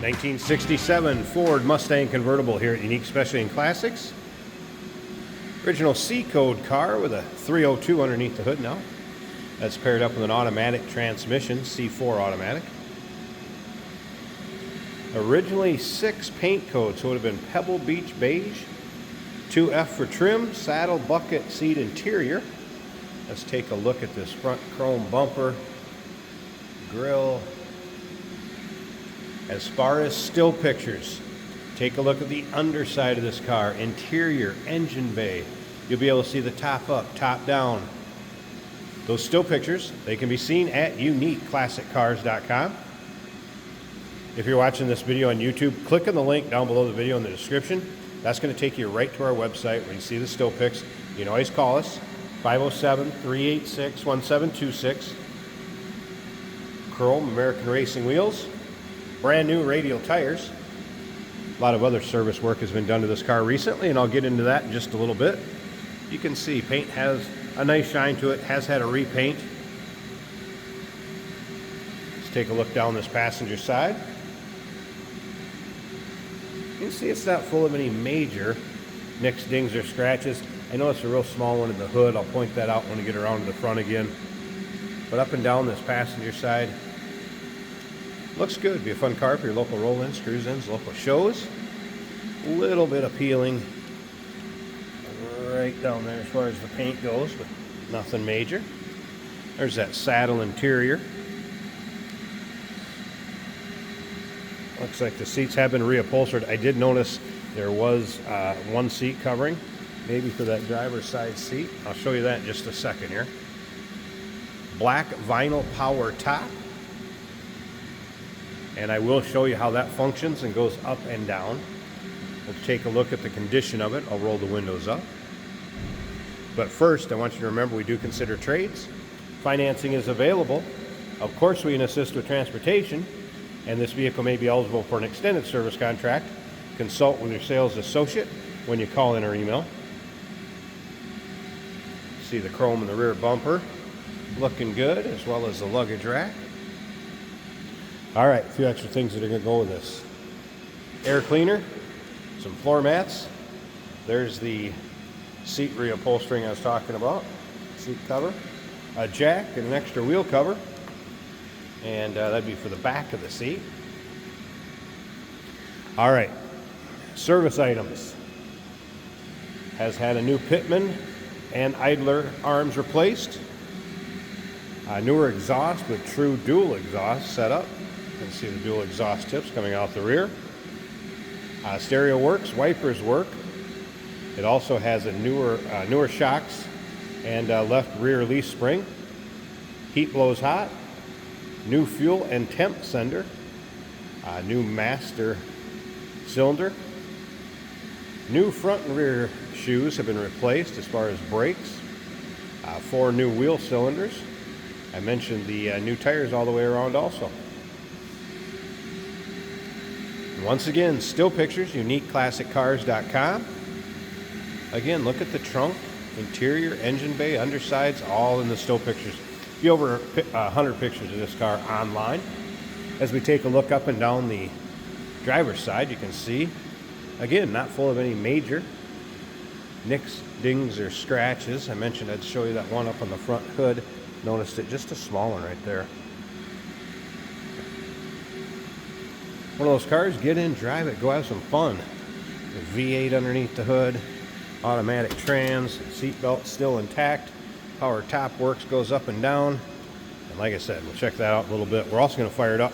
1967 Ford Mustang convertible here at Unique Specialty and Classics. Original C-code car with a 302 underneath the hood now. That's paired up with an automatic transmission, C4 automatic. Originally 6 paint codes, so it would have been Pebble Beach Beige. 2F for trim, saddle, bucket, seat interior. Let's take a look at this front chrome bumper, grille. As far as still pictures, take a look at the underside of this car, interior, engine bay. You'll be able to see the top up, top down. Those still pictures, they can be seen at uniqueclassiccars.com. If you're watching this video on YouTube, click on the link down below the video in the description. That's going to take you right to our website where you see the still pics. You can always call us, 507-386-1726. Chrome American Racing wheels. Brand new radial tires. A lot of other service work has been done to this car recently, and I'll get into that in just a little bit. You can see paint has a nice shine to it, has had a repaint. Let's take a look down this passenger side. You can see it's not full of any major nicks, dings, or scratches. I know it's a real small one in the hood. I'll point that out when we get around to the front again. But up and down this passenger side, looks good. Be a fun car for your local roll-ins, cruise-ins, local shows. A little bit of peeling right down there as far as the paint goes, but nothing major. There's that saddle interior. Looks like the seats have been reupholstered. I did notice there was one seat covering, maybe for that driver's side seat. I'll show you that in just a second here. Black vinyl power top. And I will show you how that functions and goes up and down. We'll take a look at the condition of it. I'll roll the windows up. But first, I want you to remember we do consider trades. Financing is available. Of course, we can assist with transportation, and this vehicle may be eligible for an extended service contract. Consult with your sales associate when you call in or email. See the chrome in the rear bumper looking good, as well as the luggage rack. All right, a few extra things that are going to go with this. Air cleaner, some floor mats. There's the seat reupholstering I was talking about. Seat cover, a jack, and an extra wheel cover. And that'd be for the back of the seat. All right, service items. Has had a new pitman and idler arms replaced. Newer exhaust with true dual exhaust set up. You can see the dual exhaust tips coming out the rear. Stereo works, wipers work. It also has a newer shocks and left rear leaf spring. Heat blows hot. New fuel and temp sender. New master cylinder. New front and rear shoes have been replaced as far as brakes. 4 new wheel cylinders. I mentioned the new tires all the way around also. Once again, still pictures, uniqueclassiccars.com. Again, look at the trunk, interior, engine bay, undersides, all in the still pictures. Be over 100 pictures of this car online. As we take a look up and down the driver's side, you can see, again, not full of any major nicks, dings, or scratches. I mentioned I'd show you that one up on the front hood. Noticed it, just a small one right there. One of those cars, get in, drive it, go have some fun. The V8 underneath the hood, automatic trans, seat belt still intact, power top works, goes up and down. And like I said, we'll check that out a little bit. We're also going to fire it up,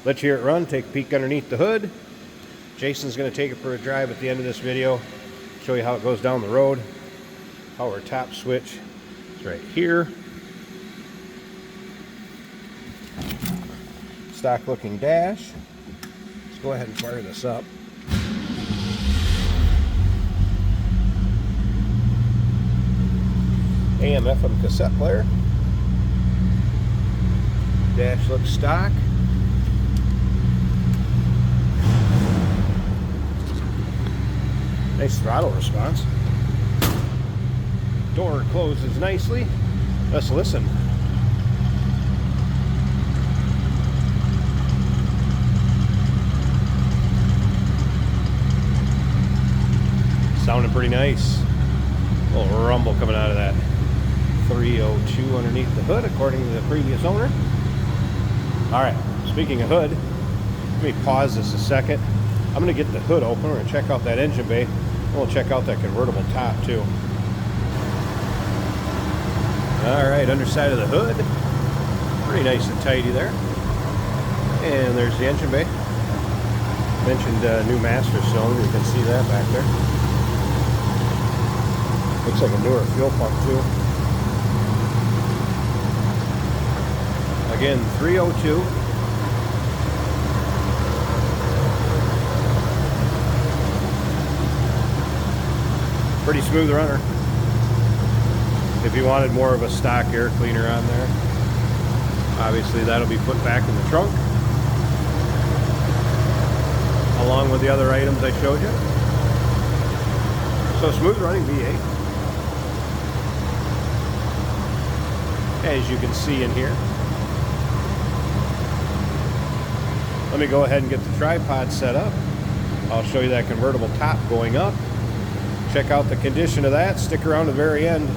let you hear it run, take a peek underneath the hood. Jason's going to take it for a drive at the end of this video, show you how it goes down the road. Power top switch is right here. Stock looking dash. Let's go ahead and fire this up. AM FM cassette player. Dash looks stock. Nice throttle response. Door closes nicely. Let's listen. Sounding pretty nice. A little rumble coming out of that 302 underneath the hood, according to the previous owner. All right, speaking of hood, let me pause this a second. I'm gonna get the hood open. We're gonna check out that engine bay. And we'll check out that convertible top too. All right, underside of the hood. Pretty nice and tidy there. And there's the engine bay. Mentioned new master cylinder. You can see that back there. Looks like a newer fuel pump too. Again, 302. Pretty smooth runner. If you wanted more of a stock air cleaner on there, obviously that'll be put back in the trunk, along with the other items I showed you. So smooth running V8. As you can see in here. Let me go ahead and get the tripod set up. I'll show you that convertible top going up. Check out the condition of that. Stick around to the very end.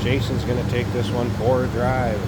Jason's going to take this one for a drive.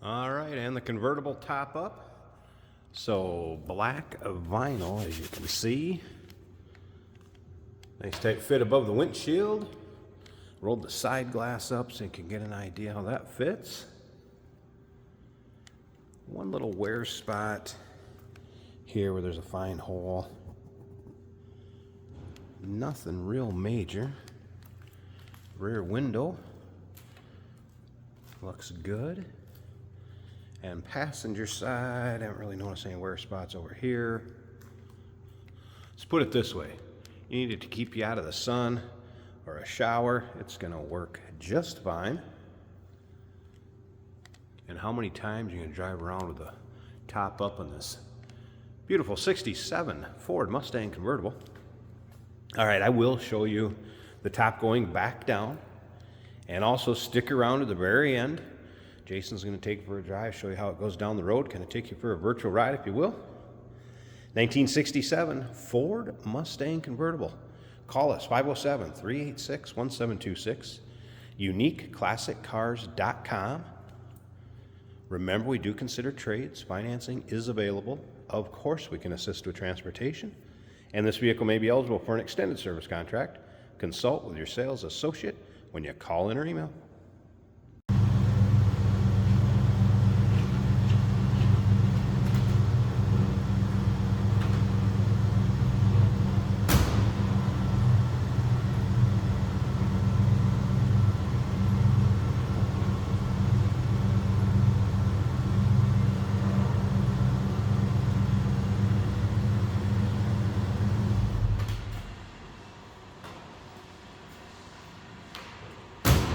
All right, and the convertible top up. So black vinyl, as you can see. Nice tight fit above the windshield. Rolled the side glass up so you can get an idea how that fits. One little wear spot here where there's a fine hole. Nothing real major. Rear window looks good. And passenger side, I haven't really noticed any wear spots over here. Let's put it this way. You need it to keep you out of the sun or a shower. It's gonna work just fine. And how many times you can drive around with the top up on this beautiful 67 Ford Mustang convertible. All right, I will show you the top going back down, and also stick around to the very end. Jason's going to take you for a drive, show you how it goes down the road, kind of take you for a virtual ride, if you will. 1967 Ford Mustang convertible. Call us, 507-386-1726, uniqueclassiccars.com. Remember, we do consider trades. Financing is available. Of course, we can assist with transportation. And this vehicle may be eligible for an extended service contract. Consult with your sales associate when you call in or email.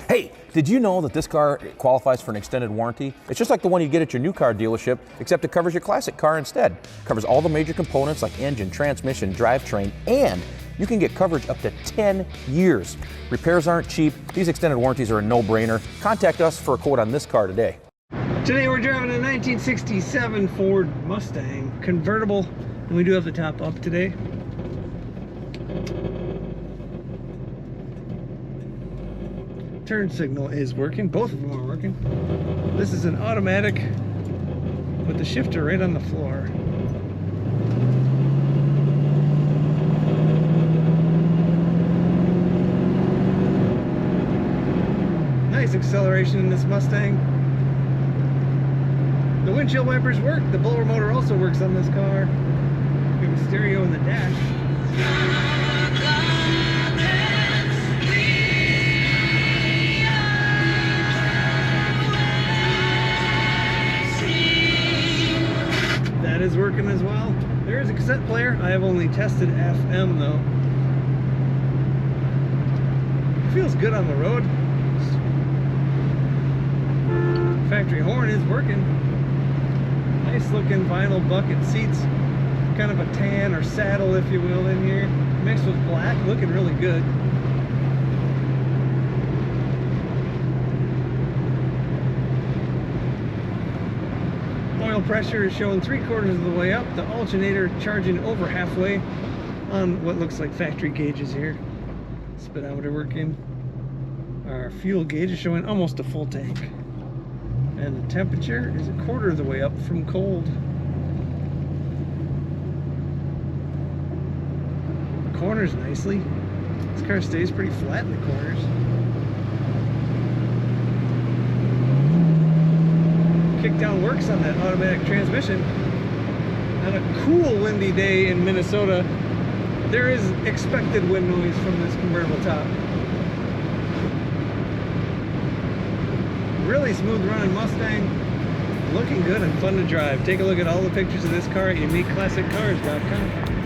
Hey, did you know that this car qualifies for an extended warranty? It's just like the one you get at your new car dealership, except it covers your classic car instead. It covers all the major components like engine, transmission, drivetrain, and you can get coverage up to 10 years. Repairs aren't cheap. These extended warranties are a no-brainer. Contact us for a quote on this car today. Today we're driving a 1967 Ford Mustang convertible, and we do have the top up today. Turn signal is working, both of them are working. This is an automatic with the shifter right on the floor. Nice acceleration in this Mustang. The windshield wipers work. The blower motor also works on this car. We have a stereo in the dash. That is working as well. There is a cassette player. I have only tested FM though. It feels good on the road. Factory horn is working. Nice looking vinyl bucket seats. Kind of a tan or saddle, if you will, in here. Mixed with black, looking really good. Oil pressure is showing 3/4 of the way up. The alternator charging over halfway on what looks like factory gauges here. Speedometer working. Our fuel gauge is showing almost a full tank. And the temperature is 1/4 of the way up from cold. Corners nicely. This car stays pretty flat in the corners. Kickdown works on that automatic transmission. On a cool windy day in Minnesota, there is expected wind noise from this convertible top. Really smooth running Mustang, looking good and fun to drive. Take a look at all the pictures of this car at uniqueclassiccars.com.